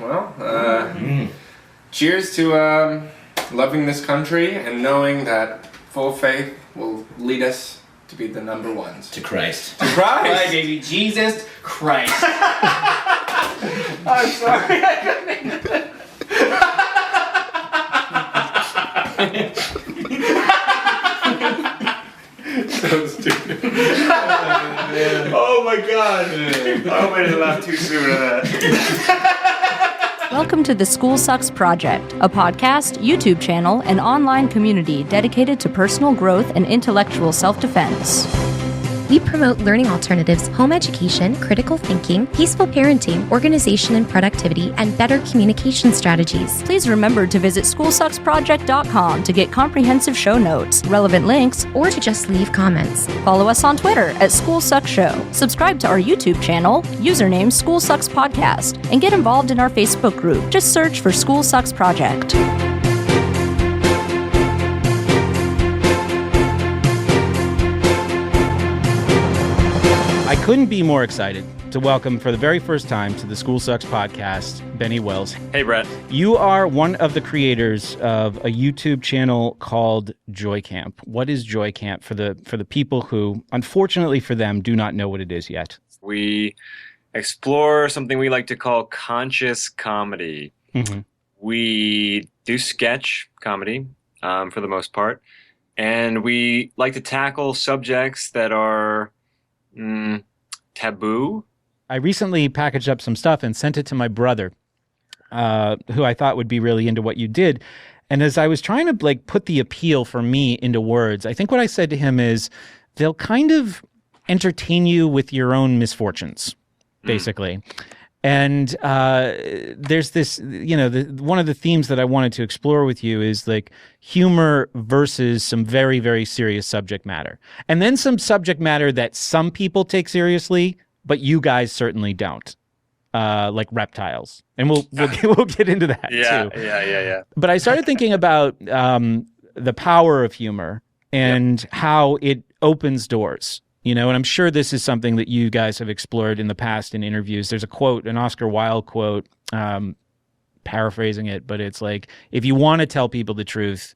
Well, cheers to loving this country and knowing that full faith will lead us to be the number ones. To Christ. To Christ! Right, baby. Jesus Christ. I'm sorry, I couldn't. So stupid. Oh my god. I hope I didn't laugh too soon at that. Welcome to the School Sucks Project, a podcast, YouTube channel, and online community dedicated to personal growth and intellectual self-defense. We promote learning alternatives, home education, critical thinking, peaceful parenting, organization and productivity, and better communication strategies. Please remember to visit schoolsucksproject.com to get comprehensive show notes, relevant links, Or to just leave comments. follow us on Twitter at School Sucks Show, subscribe to our YouTube channel, username School Sucks Podcast, and get involved in our Facebook group. Just search for School Sucks Project. I couldn't be more excited to welcome for the very first time to the School Sucks podcast, Benny Wells. Hey, Brett. You are one of the creators of a YouTube channel called Joy Camp. What is Joy Camp for the people who, unfortunately for them, do not know what it is yet? We explore something we like to call conscious comedy. Mm-hmm. We do sketch comedy for the most part, and we like to tackle subjects that are taboo. I recently packaged up some stuff and sent it to my brother, who I thought would be really into what you did. And as I was trying to put the appeal for me into words, I think what I said to him is they'll kind of entertain you with your own misfortunes, basically. And there's this, one of the themes that I wanted to explore with you is humor versus some very, very serious subject matter. And then some subject matter that some people take seriously, but you guys certainly don't, like reptiles. And we'll get into that too. Yeah. But I started thinking about the power of humor and how it opens doors. And I'm sure this is something that you guys have explored in the past in interviews. There's a quote, an Oscar Wilde quote, paraphrasing it, but it's if you want to tell people the truth,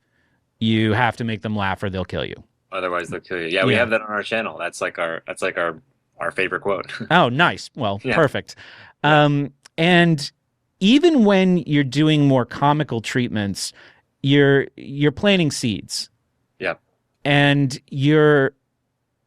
you have to make them laugh or they'll kill you. Otherwise, they'll kill you. Yeah, we have that on our channel. That's our favorite quote. Oh, nice. Well, perfect. And even when you're doing more comical treatments, you're planting seeds. Yep. And you're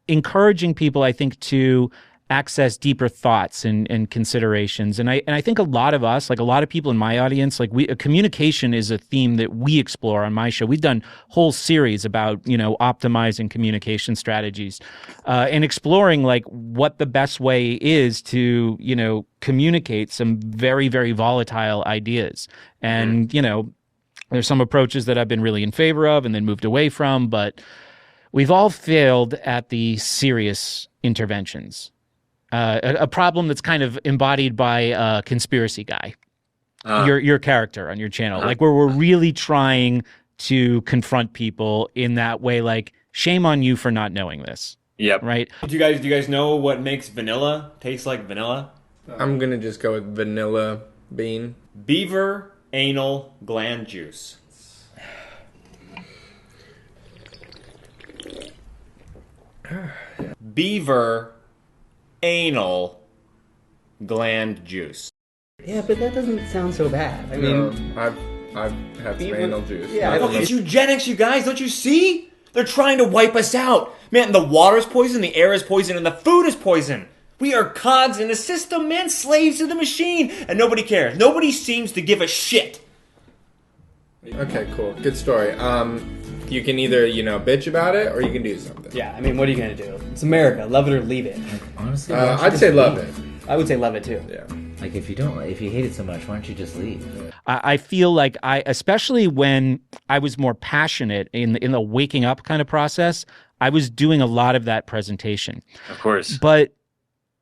encouraging people, I think, to access deeper thoughts and considerations. And I think a lot of us, a lot of people in my audience, communication is a theme that we explore on my show. We've done whole series about, optimizing communication strategies and exploring what the best way is to, communicate some very, very volatile ideas. And, there's some approaches that I've been really in favor of and then moved away from, but we've all failed at the serious interventions. A problem that's kind of embodied by a conspiracy guy, your character on your channel, where we're really trying to confront people in that way, shame on you for not knowing this. Yep. Right? Do you guys know what makes vanilla taste like vanilla? I'm gonna just go with vanilla bean. Beaver anal gland juice. Beaver anal gland juice. Yeah, but that doesn't sound so bad. I mean, I've had some anal juice. Yeah, Look, it's eugenics, you guys. Don't you see? They're trying to wipe us out. Man, the water is poison, the air is poison, and the food is poison. We are cogs in the system, man, slaves to the machine, and nobody cares. Nobody seems to give a shit. Okay, cool. Good story. You can either, bitch about it or you can do something. Yeah, I mean, what are you going to do? It's America. Love it or leave it. honestly, I'd say love it. I would say love it too. Yeah. if you hate it so much, why don't you just leave? I feel especially when I was more passionate in the waking up kind of process, I was doing a lot of that presentation. Of course. But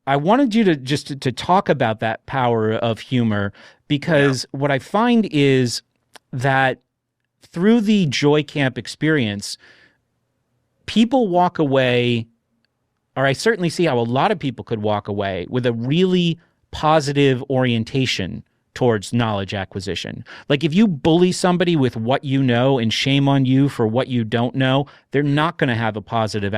I wanted you to talk about that power of humor, because what I find is that through the Joy Camp experience, people walk away, or I certainly see how a lot of people could walk away with a really positive orientation towards knowledge acquisition. Like if you bully somebody with what you know and shame on you for what you don't know, they're not going to have a positive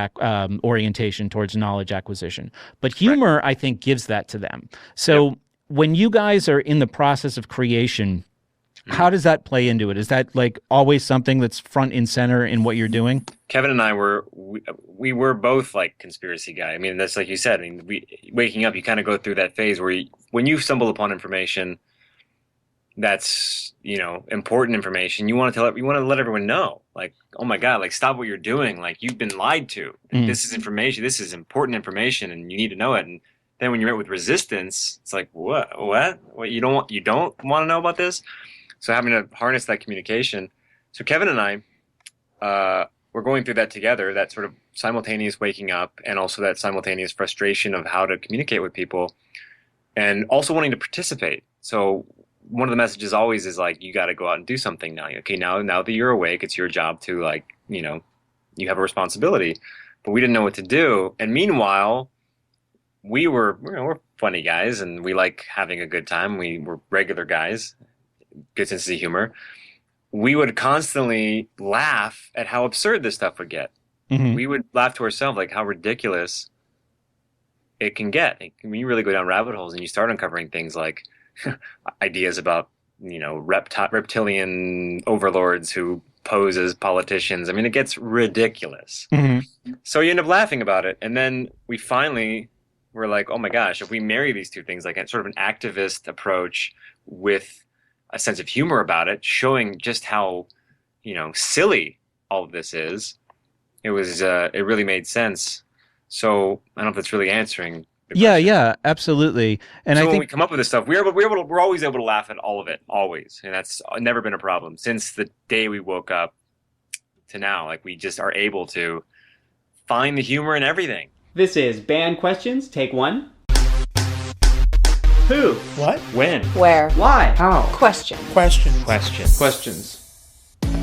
orientation towards knowledge acquisition. But humor, I think, gives that to them. So when you guys are in the process of creation, how does that play into it? Is that like always something that's front and center in what you're doing? Kevin and I we were both like conspiracy guy. I mean, that's like you said. I mean, waking up, you kind of go through that phase where when you stumble upon information that's, important information, you want to let everyone know, like, oh my God, like stop what you're doing. Like you've been lied to. This is information. This is important information and you need to know it. And then when you're met with resistance, it's like, what, you don't want to know about this? So having to harness that communication. So Kevin and I, we're going through that together, that sort of simultaneous waking up and also that simultaneous frustration of how to communicate with people and also wanting to participate. So one of the messages always is like, you got to go out and do something now. Okay, now that you're awake, it's your job to like, you have a responsibility. But we didn't know what to do. And meanwhile, we're funny guys and we like having a good time. We were regular guys. Good sense of humor. We would constantly laugh at how absurd this stuff would get. Mm-hmm. We would laugh to ourselves like how ridiculous it can get. When you really go down rabbit holes and you start uncovering things like ideas about, reptilian overlords who pose as politicians. I mean, it gets ridiculous. Mm-hmm. So you end up laughing about it. And then we finally were like, oh my gosh, if we marry these two things, like a sort of an activist approach with a sense of humor about it, showing just how, silly all of this is. It really made sense. So I don't know if that's really answering the question. Yeah, absolutely. And so I when think we come up with this stuff, we're always able to laugh at all of it, always. And that's never been a problem since the day we woke up to now. Like we just are able to find the humor in everything. This is Band Questions, take 1. Who? What? When? Where? Why? How? Question. Questions.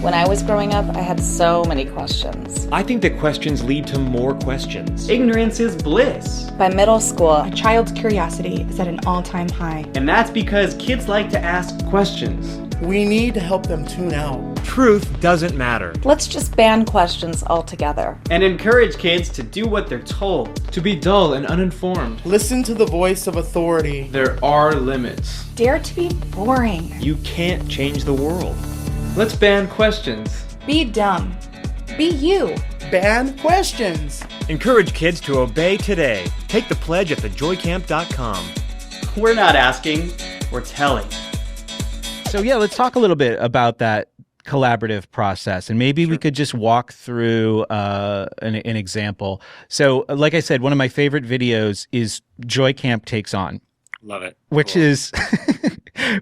When I was growing up, I had so many questions. I think that questions lead to more questions. Ignorance is bliss. By middle school, A child's curiosity is at an all-time high. And that's because kids like to ask questions. We need to help them tune out. Truth doesn't matter. let's just ban questions altogether. And encourage kids to do what they're told. To be dull and uninformed. Listen to the voice of authority. There are limits. Dare to be boring. You can't change the world. Let's ban questions. Be dumb. Be you. Ban questions. Encourage kids to obey today. Take the pledge at thejoycamp.com. We're not asking, we're telling. So yeah, let's talk a little bit about that collaborative process, and maybe we could just walk through an example. So like I said, one of my favorite videos is Joy Camp Takes On. Love it. Which cool. is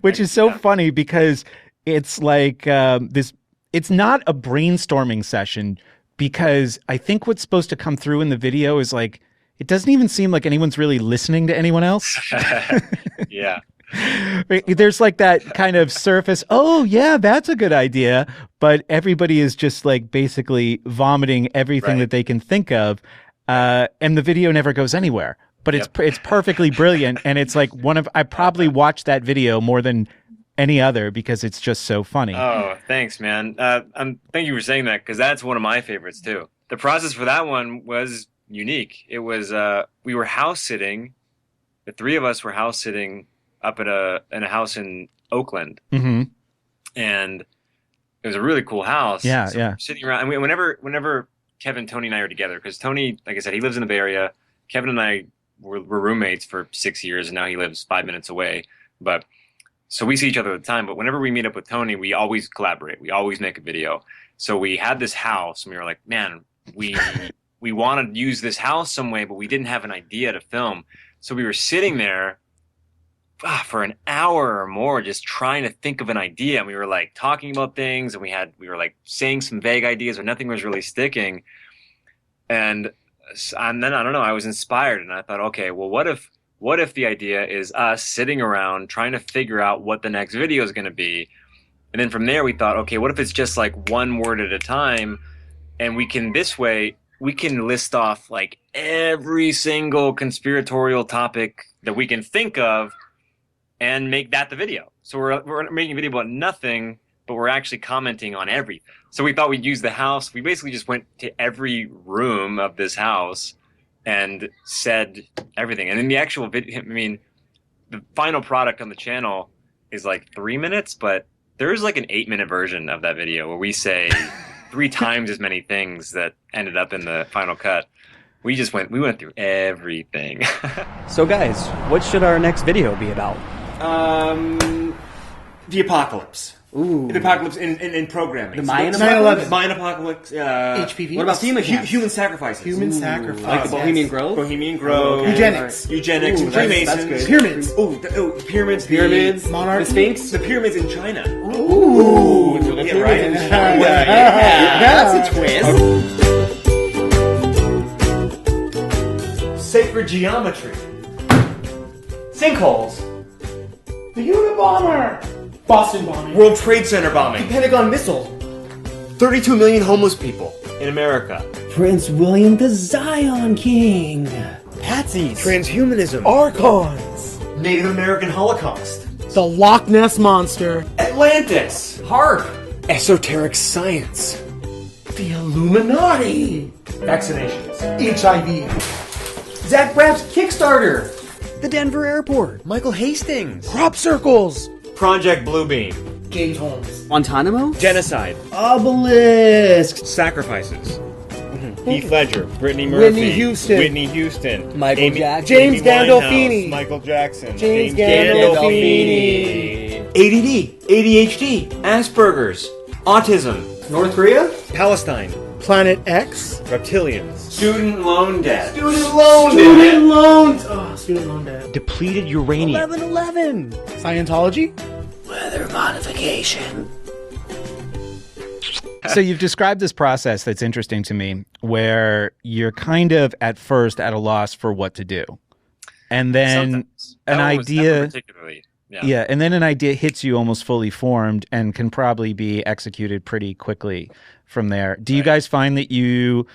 which is so funny because it's like this. It's not a brainstorming session because I think what's supposed to come through in the video is like it doesn't even seem like anyone's really listening to anyone else. Yeah. There's like that kind of surface, oh yeah, that's a good idea, but everybody is just like basically vomiting everything that they can think of, and the video never goes anywhere. But it's perfectly brilliant, and it's like I probably watched that video more than any other because it's just so funny. Oh, thanks, man. Thank you for saying that because that's one of my favorites too. The process for that one was unique. It was we were house sitting. The three of us were house sitting up in a house in Oakland, and it was a really cool house. Yeah, so yeah. Sitting around, and whenever Kevin, Tony, and I are together, because Tony, like I said, he lives in the Bay Area. Kevin and I were roommates for 6 years, and now he lives 5 minutes away. But so we see each other all the time. But whenever we meet up with Tony, we always collaborate. We always make a video. So we had this house, and we were like, man, we want to use this house some way, but we didn't have an idea to film. So we were sitting there for an hour or more just trying to think of an idea, and we were like talking about things, and we were like saying some vague ideas, but nothing was really sticking. And then I don't know, I was inspired, and I thought, okay, well, what if the idea is us sitting around trying to figure out what the next video is going to be? And then from there we thought, okay, what if it's just like one word at a time, and we can list off like every single conspiratorial topic that we can think of and make that the video. So we're making a video about nothing, but we're actually commenting on everything. So we thought we'd use the house. We basically just went to every room of this house and said everything. And in the actual video, I mean, the final product on the channel is like 3 minutes, but there's like an 8-minute version of that video where we say 3 times as many things that ended up in the final cut. We went through everything. So guys, what should our next video be about? The apocalypse. Ooh. The apocalypse in programming. The Mayan apocalypse? Mayan apocalypse. HPV? What about human sacrifices? Human sacrifices. Like the Bohemian Grove? Bohemian Grove. Okay. Eugenics. Eugenics. Ooh, Freemasons. that's pyramids. Pyramids. Pyramids. Monarchy. The Sphinx. The pyramids in China. Ooh. Yeah, right. That's a twist. Sacred geometry. Sinkholes. The Unabomber. Boston bombing. World Trade Center bombing. Pentagon missile. 32 million homeless people in America. Prince William the Zion King. Patsies. Transhumanism. Archons. Native American Holocaust. The Loch Ness Monster. Atlantis. HARP. Esoteric science. The Illuminati. Vaccinations. HIV. Zach Braff's Kickstarter. The Denver Airport. Michael Hastings. Crop circles. Project Bluebeam. James Holmes. Guantanamo? Genocide. Obelisk. Sacrifices. Heath Ledger. Brittany Murphy. Whitney Houston. Michael Jackson. James Amy Gandolfini. Michael Jackson. James Gandolfini. ADD. ADHD. Asperger's. Autism. North Korea? Palestine. Planet X. Reptilians. Student loan debt. Student loans. Oh, student loan debt. Depleted uranium. 11/11. Scientology. Weather modification. So you've described this process that's interesting to me, where you're kind of at first at a loss for what to do, and then an idea, yeah, and then an idea hits you almost fully formed and can probably be executed pretty quickly from there. Do you guys find that you?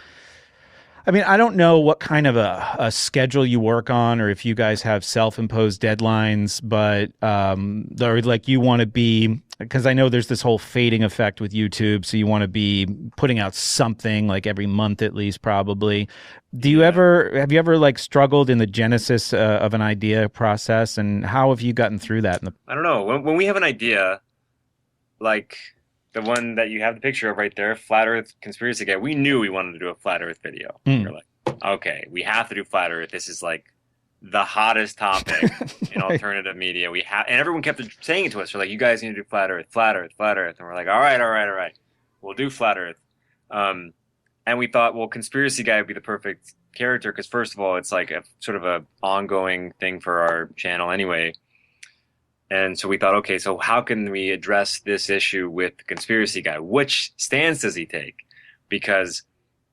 I mean, I don't know what kind of a schedule you work on, or if you guys have self-imposed deadlines, but or like you want to be, because I know there's this whole fading effect with YouTube, so you want to be putting out something like every month at least, probably. Have you ever like struggled in the genesis of an idea process, and how have you gotten through that? I don't know. When we have an idea, like the one that you have the picture of right there, Flat Earth Conspiracy Guy, we knew we wanted to do a Flat Earth video. We were like, okay, we have to do Flat Earth. This is like the hottest topic in alternative media. And everyone kept saying it to us. They're like, you guys need to do Flat Earth, Flat Earth, Flat Earth. And we're like, all right. We'll do Flat Earth. And we thought, well, Conspiracy Guy would be the perfect character because, first of all, it's like a sort of a ongoing thing for our channel anyway. And so we thought, okay, so how can we address this issue with the Conspiracy Guy? Which stance does he take? Because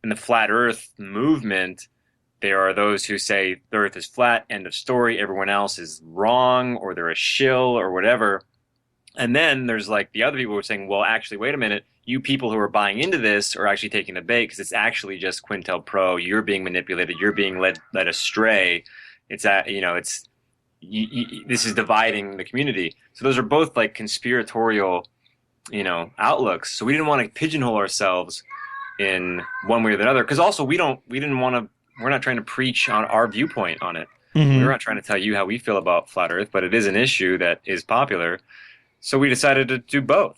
in the Flat Earth movement, there are those who say the Earth is flat, end of story, everyone else is wrong, or they're a shill, or whatever. And then there's like the other people who are saying, well, actually, wait a minute, you people who are buying into this are actually taking the bait because it's actually just Quintel You're being manipulated, you're being led astray. It's this is dividing the community. So those are both like conspiratorial, outlooks. So we didn't want to pigeonhole ourselves in one way or the other. Because also we're not trying to preach on our viewpoint on it. Mm-hmm. We're not trying to tell you how we feel about Flat Earth, but it is an issue that is popular. So we decided to do both.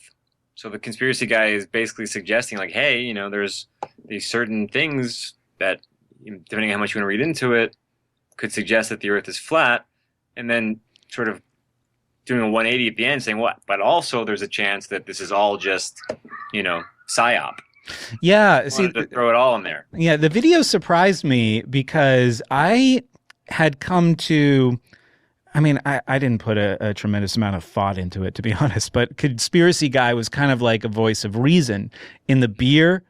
So the Conspiracy Guy is basically suggesting like, hey, there's these certain things that, depending on how much you want to read into it, could suggest that the Earth is flat. And then sort of doing a 180 at the end saying, what? But also there's a chance that this is all just, psyop. Yeah. See, to throw it all in there. Yeah. The video surprised me because I had come to, I didn't put a tremendous amount of thought into it, to be honest, but Conspiracy Guy was kind of like a voice of reason in the beer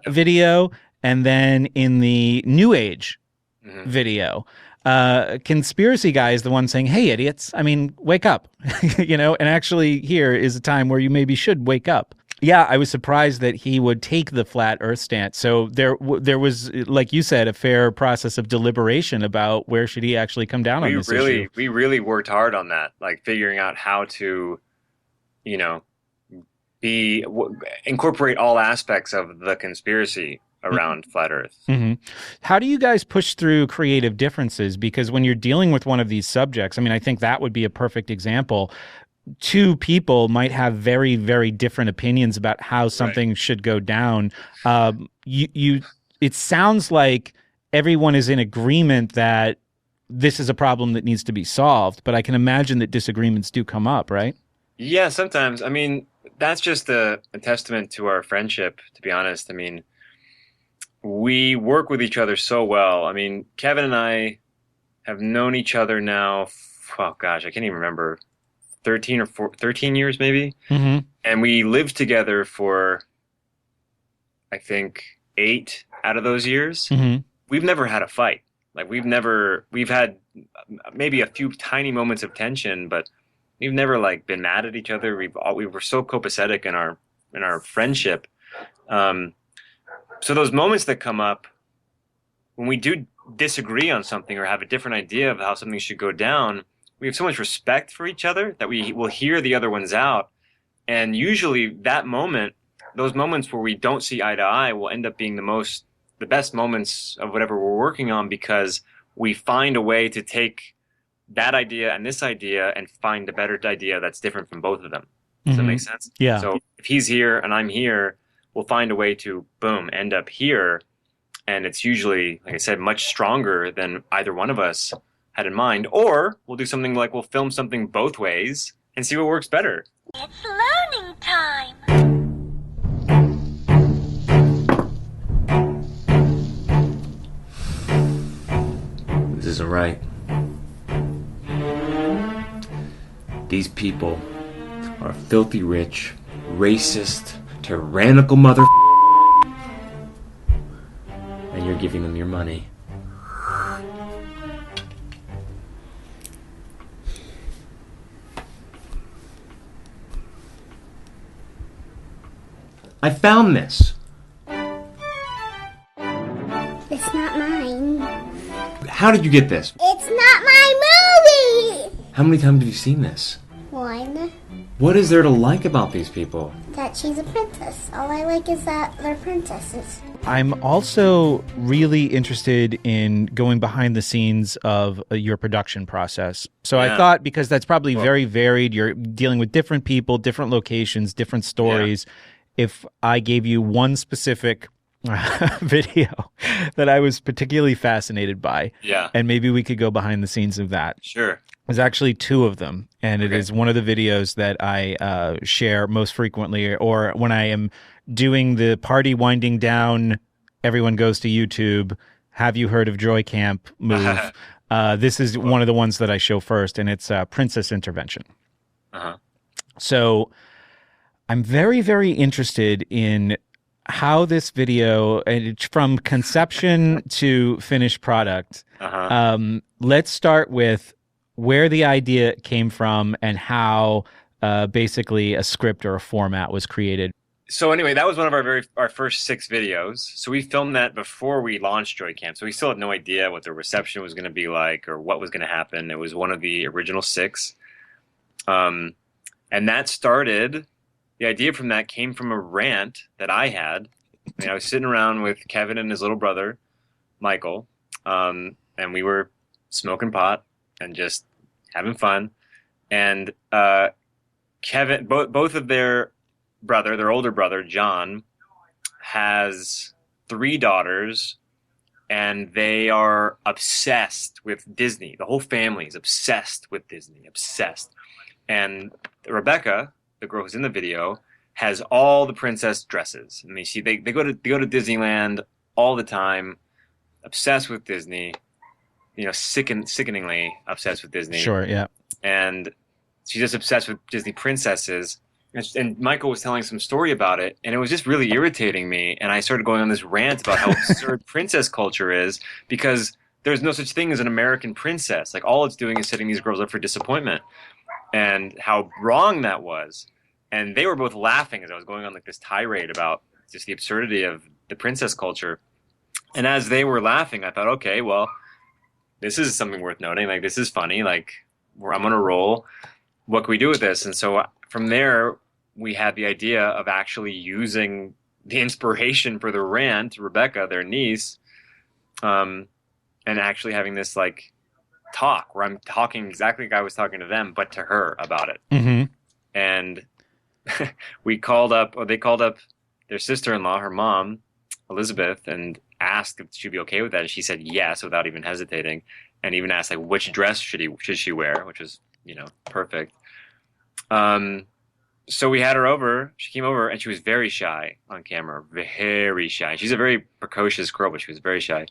video and then in the New Age video. Conspiracy Guy is the one saying, hey, idiots, wake up, and actually here is a time where you maybe should wake up. Yeah, I was surprised that he would take the flat Earth stance. So there was, like you said, a fair process of deliberation about where should he actually come down on this issue. We really worked hard on that, like figuring out how to, you know, incorporate all aspects of the conspiracy around flat Earth. Mm-hmm. How do you guys push through creative differences? Because when you're dealing with one of these subjects, I mean, I think that would be a perfect example. Two people might have very, very different opinions about how something should go down. It sounds like everyone is in agreement that this is a problem that needs to be solved, but I can imagine that disagreements do come up, right? Yeah, sometimes. I mean, that's just a testament to our friendship, to be honest. I mean, we work with each other so well. I mean, Kevin and I have known each other now, oh gosh, I can't even remember, 13 years maybe. Mm-hmm. And we lived together for, I think, 8 out of those years. Mm-hmm. We've never had a fight. Like we've had maybe a few tiny moments of tension, but we've never like been mad at each other. We were so copacetic in our friendship. So those moments that come up when we do disagree on something or have a different idea of how something should go down, we have so much respect for each other that we will hear the other ones out. And usually those moments where we don't see eye to eye will end up being the best moments of whatever we're working on, because we find a way to take that idea and this idea and find a better idea that's different from both of them. Does that make sense? Yeah. So if he's here and I'm here, we'll find a way to, boom, end up here. And it's usually, like I said, much stronger than either one of us had in mind. Or we'll do something like we'll film something both ways and see what works better. It's learning time. This isn't right. These people are filthy rich, racist, tyrannical mother, and you're giving them your money. I found this. It's not mine. How did you get this? It's not my movie! How many times have you seen this? One, What is there to like about these people? that she's a princess. All I like is that they're princesses. I'm also really interested in going behind the scenes of your production process. So I thought, because that's probably very varied, you're dealing with different people, different locations, different stories. If I gave you one specific video that I was particularly fascinated by, and maybe we could go behind the scenes of that. Sure. There's actually 2 of them, and it is one of the videos that I share most frequently, or when I am doing the party winding down, everyone goes to YouTube, have you heard of Joy Camp move? This is one of the ones that I show first, and it's Princess Intervention. So I'm very, very interested in how this video, from conception to finished product, let's start with where the idea came from and how basically a script or a format was created. So anyway, that was one of our first 6 videos. So we filmed that before we launched Joy Camp. So we still had no idea what the reception was going to be like or what was going to happen. It was one of the original 6. And that started, the idea from that came from a rant that I had. I mean, I was sitting around with Kevin and his little brother, Michael, and we were smoking pot and just having fun. And Kevin, both of their older brother, John, has 3 daughters, and they are obsessed with Disney. The whole family is obsessed with Disney, obsessed. And Rebecca, the girl who's in the video, has all the princess dresses. I mean, they go to Disneyland all the time, obsessed with Disney, sickeningly obsessed with Disney. Sure, yeah. And she's just obsessed with Disney princesses. And Michael was telling some story about it, and it was just really irritating me. And I started going on this rant about how absurd princess culture is, because there's no such thing as an American princess. Like, all it's doing is setting these girls up for disappointment, and how wrong that was. and they were both laughing as I was going on like this tirade about just the absurdity of the princess culture. And as they were laughing, I thought, okay, well, this is something worth noting. Like, this is funny. Like, I'm on a roll. What can we do with this? And so from there, we had the idea of actually using the inspiration for the rant, Rebecca, their niece, and actually having this like talk where I'm talking exactly like I was talking to them, but to her about it. Mm-hmm. And they called up their sister-in-law, her mom, Elizabeth, and asked if she'd be okay with that. And she said yes, without even hesitating, and even asked like which dress should she wear, which was, perfect. So we had her over. She came over, and she was very shy on camera, very shy. She's a very precocious girl, but she was very shy.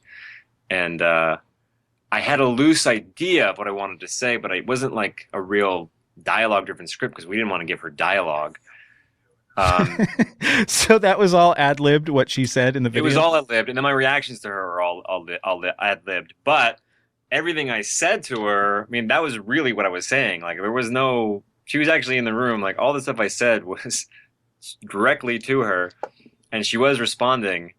And I had a loose idea of what I wanted to say, but it wasn't like a real dialogue-driven script because we didn't want to give her dialogue. So that was all ad-libbed, what she said in the video? It was all ad-libbed, and then my reactions to her were all ad-libbed. But everything I said to her, I mean, that was really what I was saying. Like, there was no... She was actually in the room. Like, all the stuff I said was directly to her, and she was responding.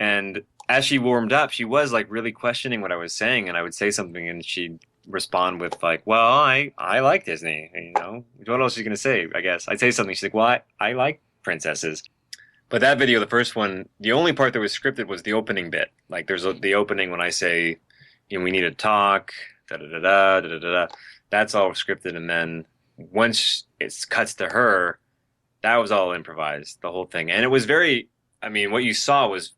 And as she warmed up, she was, like, really questioning what I was saying, and I would say something, and she'd respond with, like, well, I like Disney, What else is she going to say, I guess? I'd say something. She's like, well, I like princesses. But that video, the first one, the only part that was scripted was the opening bit. Like, there's the opening when I say, we need to talk, da-da-da-da, da-da-da-da. That's all scripted, and then once it cuts to her, that was all improvised, the whole thing. And it was what you saw was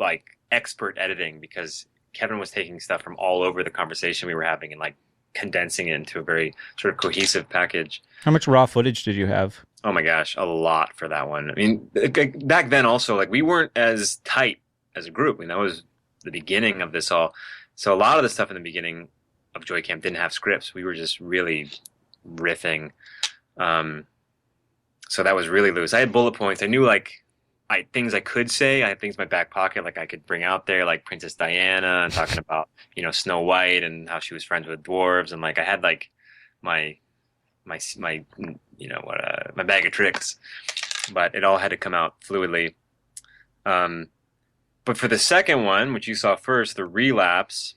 like expert editing because Kevin was taking stuff from all over the conversation we were having and like condensing it into a very sort of cohesive package. How much raw footage did you have? Oh my gosh, a lot for that one. I mean, back then also, like, we weren't as tight as a group. I mean, that was the beginning of this all. So a lot of the stuff in the beginning of Joy Camp didn't have scripts. We were just really riffing. So that was really loose. I had bullet points. I knew things I could say. I had things in my back pocket like I could bring out there, like Princess Diana and talking about Snow White and how she was friends with dwarves, and like I had like my bag of tricks, but it all had to come out fluidly. But for the second one, which you saw first, the relapse,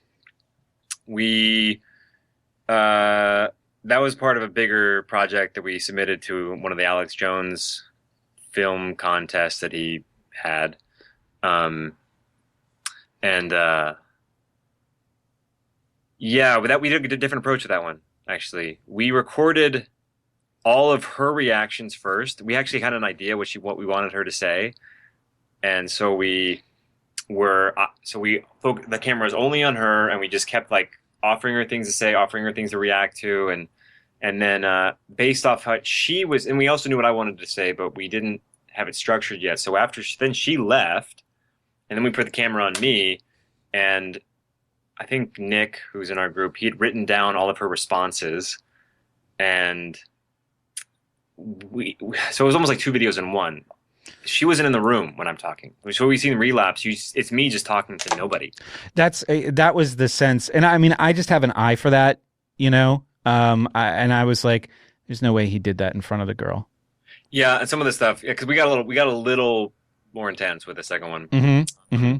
that was part of a bigger project that we submitted to one of the Alex Jones film contests that he had. But we took a different approach to that one, actually. We recorded all of her reactions first. We actually had an idea what we wanted her to say. And so the camera was only on her, and we just kept like offering her things to say, offering her things to react to, and then based off how she was, and we also knew what I wanted to say, but we didn't have it structured yet. So then she left, and then we put the camera on me, and I think Nick, who's in our group, he had written down all of her responses, and so it was almost like two videos in one. She wasn't in the room when I'm talking. So we see in relapse, it's me just talking to nobody. That was the sense, and I mean, I just have an eye for that, and I was like, there's no way he did that in front of the girl. Yeah, and some of the stuff, because we got a little more intense with the second one. Mm-hmm. Mm-hmm.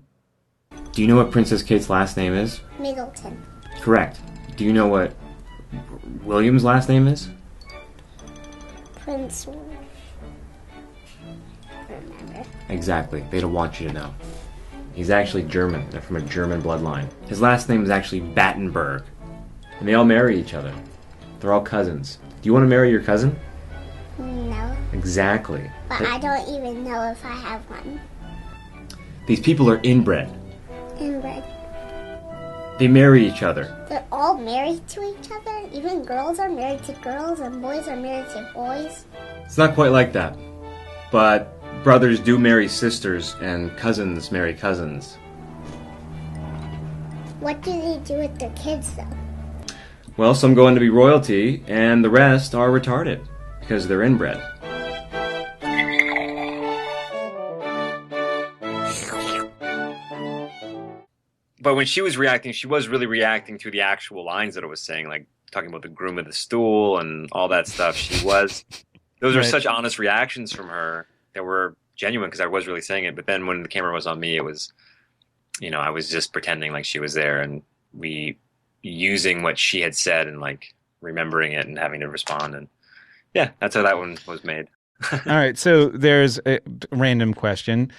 Do you know what Princess Kate's last name is? Middleton. Correct. Do you know what William's last name is? Prince William. Remember. Exactly. They don't want you to know. He's actually German. They're from a German bloodline. His last name is actually Battenberg. And they all marry each other. They're all cousins. Do you want to marry your cousin? No. Exactly. But I don't even know if I have one. These people are inbred. Inbred. They marry each other. They're all married to each other? Even girls are married to girls and boys are married to boys? It's not quite like that. But brothers do marry sisters and cousins marry cousins. What do they do with their kids, though? Well, some go on to be royalty, and the rest are retarded because they're inbred. But when she was reacting, she was really reacting to the actual lines that I was saying, like talking about the groom of the stool and all that stuff. She was those are Right. such honest reactions from her that were genuine because I was really saying it. But then when the camera was on me, it was, I was just pretending like she was there and we using what she had said and like remembering it and having to respond. And yeah, that's how that one was made. All right, so there's a random question.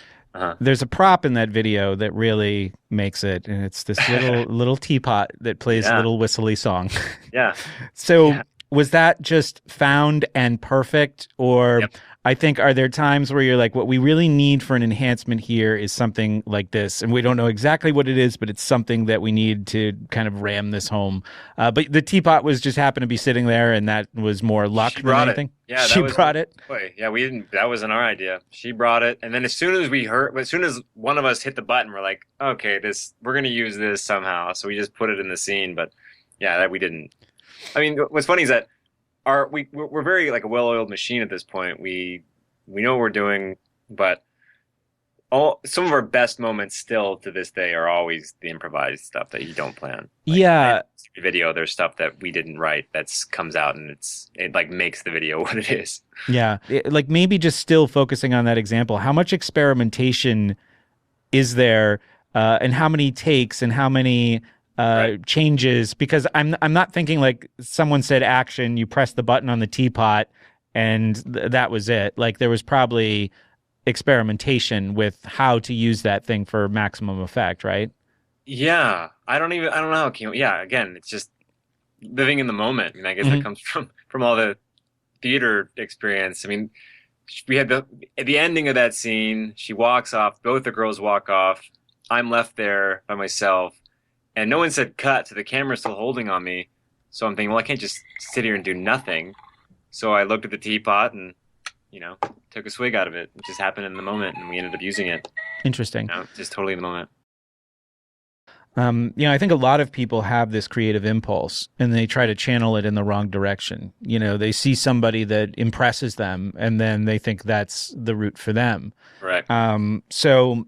There's a prop in that video that really makes it, and it's this little teapot that plays a little whistly song. Yeah. So was that just found and perfect, or I think are there times where you're like, what we really need for an enhancement here is something like this, and we don't know exactly what it is, but it's something that we need to kind of ram this home. But the teapot was just happened to be sitting there, and that was more luck than anything. Yeah, she brought it. Boy, yeah, we didn't. That wasn't our idea. She brought it, and then as soon as one of us hit the button, we're like, okay, we're gonna use this somehow. So we just put it in the scene. But yeah, that we didn't. I mean, what's funny is that we're very like a well-oiled machine at this point. We know what we're doing, but some of our best moments still to this day are always the improvised stuff that you don't plan. Like, video, there's stuff that we didn't write that's comes out and it like makes the video what it is. Yeah, like maybe just still focusing on that example. How much experimentation is there, and how many takes and how many changes? Because I'm not thinking like someone said action, you press the button on the teapot, and that was it. Like there was probably experimentation with how to use that thing for maximum effect, right? Yeah, I don't know how it came. Yeah, again, it's just living in the moment. I mean, I guess that comes from all the theater experience. I mean, we had the ending of that scene. She walks off. Both the girls walk off. I'm left there by myself, and no one said cut. So the camera's still holding on me. So I'm thinking, well, I can't just sit here and do nothing. So I looked at the teapot and, took a swig out of it. It just happened in the moment, and we ended up using it. Interesting. Just totally in the moment. I think a lot of people have this creative impulse and they try to channel it in the wrong direction. They see somebody that impresses them and then they think that's the route for them. Correct. So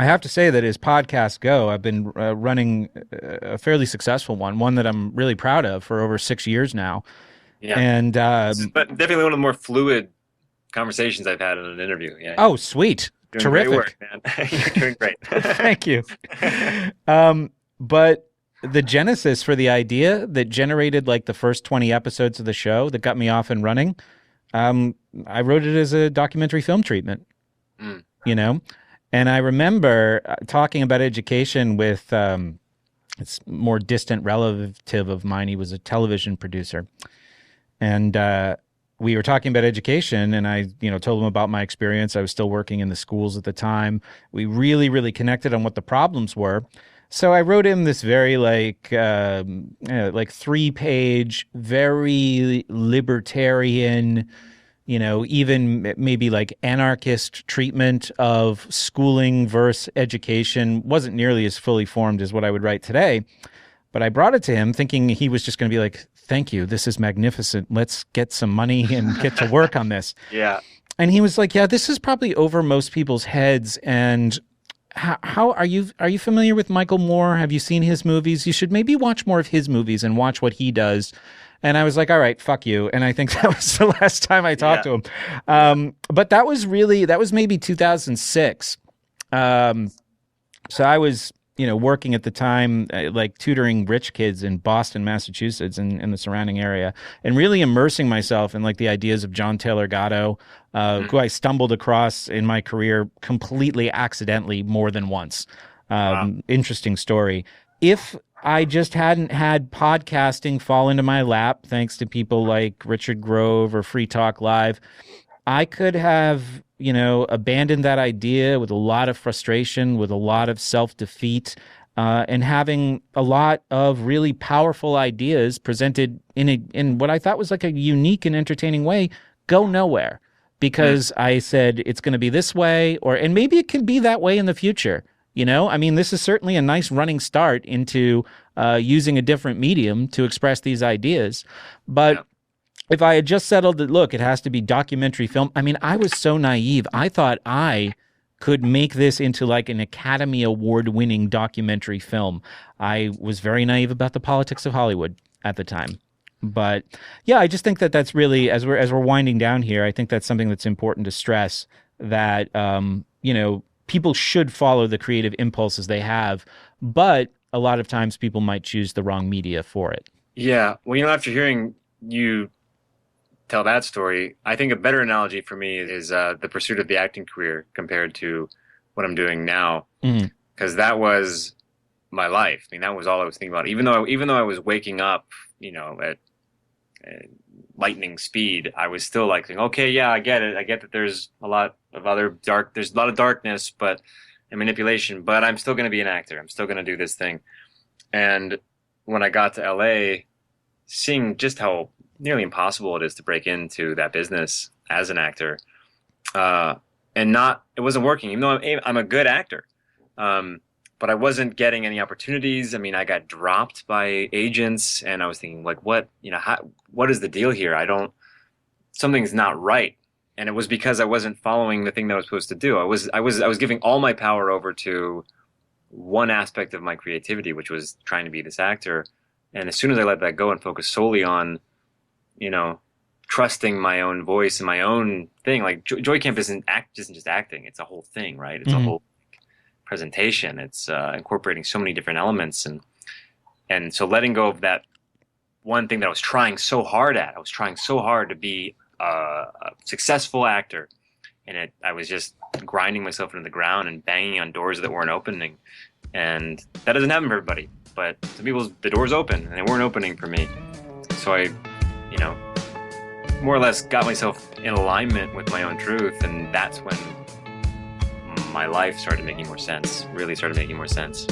I have to say that as podcasts go, I've been running a fairly successful one that I'm really proud of for over 6 years now. Yeah. And but definitely one of the more fluid conversations I've had in an interview. Yeah. Oh, sweet. Doing Terrific. Great work, man. You're doing great. Thank you. But the genesis for the idea that generated like the first 20 episodes of the show that got me off and running, I wrote it as a documentary film treatment, and I remember talking about education with it's more distant relative of mine. He was a television producer, and we were talking about education, and I, told him about my experience. I was still working in the schools at the time. We really, really connected on what the problems were. So I wrote him this very like 3-page, very libertarian, even maybe like anarchist treatment of schooling versus education. Wasn't nearly as fully formed as what I would write today. But I brought it to him thinking he was just going to be like, thank you, this is magnificent. Let's get some money and get to work on this. Yeah. And he was like, yeah, this is probably over most people's heads. And how are you familiar with Michael Moore? Have you seen his movies? You should maybe watch more of his movies and watch what he does. And I was like, all right, fuck you. And I think that was the last time I talked to him. But that was maybe 2006. So I was, working at the time, like tutoring rich kids in Boston, Massachusetts, and in the surrounding area, and really immersing myself in like the ideas of John Taylor Gatto, who I stumbled across in my career completely accidentally more than once. Interesting story. If I just hadn't had podcasting fall into my lap, thanks to people like Richard Grove or Free Talk Live, I could have, abandoned that idea with a lot of frustration, with a lot of self-defeat, and having a lot of really powerful ideas presented in what I thought was like a unique and entertaining way, go nowhere. Because I said it's going to be this way, and maybe it can be that way in the future. This is certainly a nice running start into using a different medium to express these ideas. But if I had just settled that, look, it has to be documentary film. I was so naive. I thought I could make this into like an Academy Award-winning documentary film. I was very naive about the politics of Hollywood at the time. But yeah, I just think that that's really, as we're winding down here, I think that's something that's important to stress, that people should follow the creative impulses they have, but a lot of times people might choose the wrong media for it. Yeah. Well, after hearing you tell that story, I think a better analogy for me is the pursuit of the acting career compared to what I'm doing now, because that was my life. I mean, that was all I was thinking about. Even though I was waking up, at lightning speed, I was still like thinking, okay, yeah, I get it. I get that there's a lot of darkness, but and manipulation, but I'm still going to be an actor. I'm still going to do this thing. And when I got to LA, seeing just how nearly impossible it is to break into that business as an actor, it wasn't working, even though I'm a good actor. But I wasn't getting any opportunities. I mean, I got dropped by agents, and I was thinking, like, what is the deal here? Something's not right. And it was because I wasn't following the thing that I was supposed to do. I was giving all my power over to one aspect of my creativity, which was trying to be this actor. And as soon as I let that go and focus solely on, trusting my own voice and my own thing, like Joy Camp isn't just acting; it's a whole thing, right? It's a whole presentation. It's incorporating so many different elements, and so letting go of that one thing that I was trying so hard at. I was trying so hard to be a successful actor, and I was just grinding myself into the ground and banging on doors that weren't opening. And that doesn't happen for everybody, but some people, the doors open and they weren't opening for me. So I, more or less got myself in alignment with my own truth, and that's when my life started making more sense, really started making more sense.